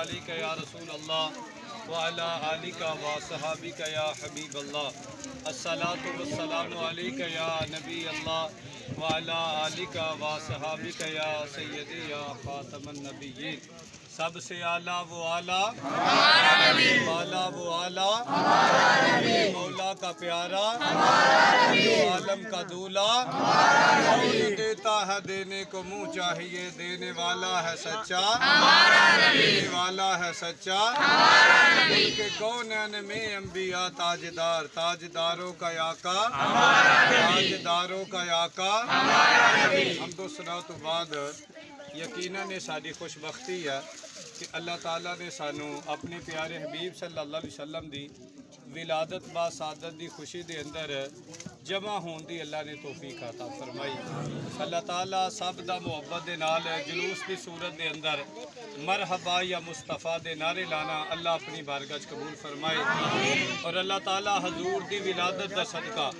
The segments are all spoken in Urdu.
علیک یا رسول اللہ وعلی آلک و صحابک یا حبیب اللہ الصلاۃ والسلام علیک یا نبی اللہ وعلی آلک و صحابک یا سیدی یا خاتم النبیین۔ سب سے اعلیٰ وہ اعلیٰ والا وہ اعلیٰ مولا کا پیارا جو عالم کا دولا دیتا ہے دینے کو منہ چاہیے دینے والا ہے سچا دینے والا ہے سچا کے کونین میں انبیاء تاجدار تاجداروں کا آقا تاجداروں کا آقا حمد و ثنا تو بعد یقیناً یہ ساری خوش بختی ہے کہ اللہ تعالیٰ نے سانو اپنے پیارے حبیب صلی اللہ علیہ وسلم دی ولادت با سعادت دی خوشی دے اندر جمع ہون دی اللہ نے توفیق عطا فرمائی۔ اللہ تعالیٰ سب دا محبت دے نال جلوس دی صورت دے اندر مرحبا یا مصطفیٰ دے نعرے لانا اللہ اپنی بارگاہ قبول فرمائے اور اللہ تعالیٰ حضور دی ولادت دا صدقہ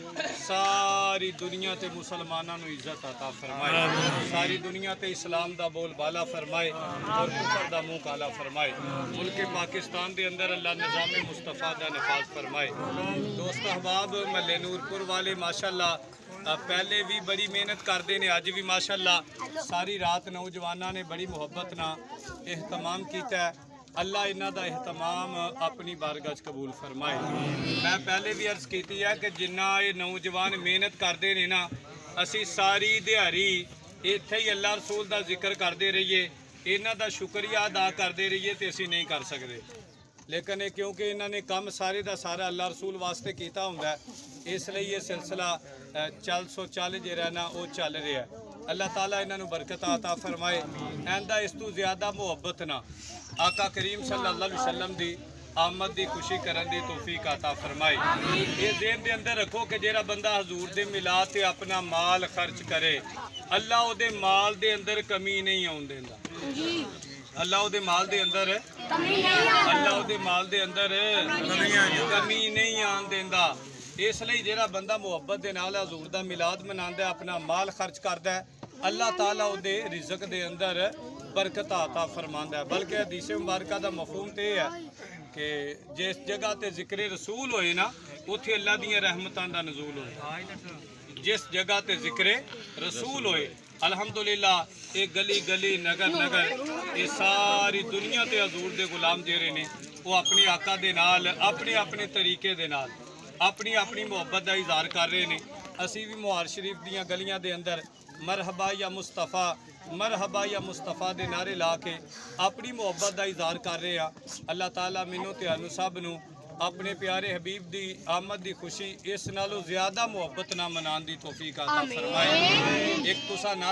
ساری دنیا تے مسلمانوں نو عزت عطا فرمائے، ساری دنیا تے اسلام دا بول بالا فرمائے اور کفر دا منہ کالا فرمائے۔ ملک پاکستان دے اندر اللہ نظام مصطفیٰ دا نفاذ فرمائے۔ دوست احباب محلے نور پور والے ماشاءاللہ پہلے بھی بڑی محنت کرتے ہیں، اج بھی ماشاءاللہ ساری رات نوجوانوں نے بڑی محبت نہ اہتمام کیتا ہے۔ اللہ انہاں دا اہتمام اپنی بارگاہ قبول فرمائے۔ میں پہلے بھی عرض کیتی ہے کہ جنہ یہ نوجوان محنت کرتے ہیں نا اسی ساری دیہڑی ایتھے ہی اللہ رسول دا ذکر کرتے رہیے، انہاں دا شکریہ ادا کرتے رہیے تے اسی نہیں کر سکتے، لیکن کیونکہ انہوں نے کام سارے دا سارا اللہ رسول واسطے کیتا ہوندا ہے اس لیے یہ سلسلہ چل جے رہنا وہ چل رہا ہے۔ اللہ تعالیٰ انہوں نے برکت عطا فرمائے، آئندہ اس تو زیادہ محبت نہ آقا کریم صلی اللہ علیہ وسلم دی آمد دی خوشی کرن دی توفیق عطا فرمائے۔ یہ ذہن دے اندر رکھو کہ جیڑا بندہ حضور دے میلاد تے اپنا مال خرچ کرے اللہ او دے مال دے اندر کمی نہیں آن دیندا، اللہ او دے مال دے اندر اللہ او دے مال دے اندر کمی نہیں آن دیندا۔ اس لیے جیڑا بندہ محبت دے نال حضور دا میلاد مناندا ہے اپنا مال خرچ کردا ہے اللہ تعالیٰ او دے رزق دے اندر برکت عطا فرماندا ہے۔ بلکہ حدیث مبارکہ دا مفہوم تے ہے کہ جس جگہ تے ذکر رسول ہوئے نا اتھے اللہ دیاں رحمتاں دا نزول ہوئے، جس جگہ تے ذکر رسول ہوئے الحمدللہ یہ گلی گلی نگر نگر یہ ساری دنیا تے حضور دے غلام جیرے نے وہ اپنے آقا دے نال اپنے اپنے طریقے دے نال اپنی اپنی محبت دا اظہار کر رہے ہیں۔ اسی بھی مہار شریف دیاں گلیاں دے اندر مرحبا یا مصطفیٰ مرحبا یا مصطفیٰ دے نعرے لا کے اپنی محبت دا اظہار کر رہے ہیں۔ اللہ تعالیٰ مینوں تے انو سب نو اپنے پیارے حبیب دی آمد دی خوشی اس نالوں زیادہ محبت نہ منان دی توفیق عطا فرمائے۔ ایک تسا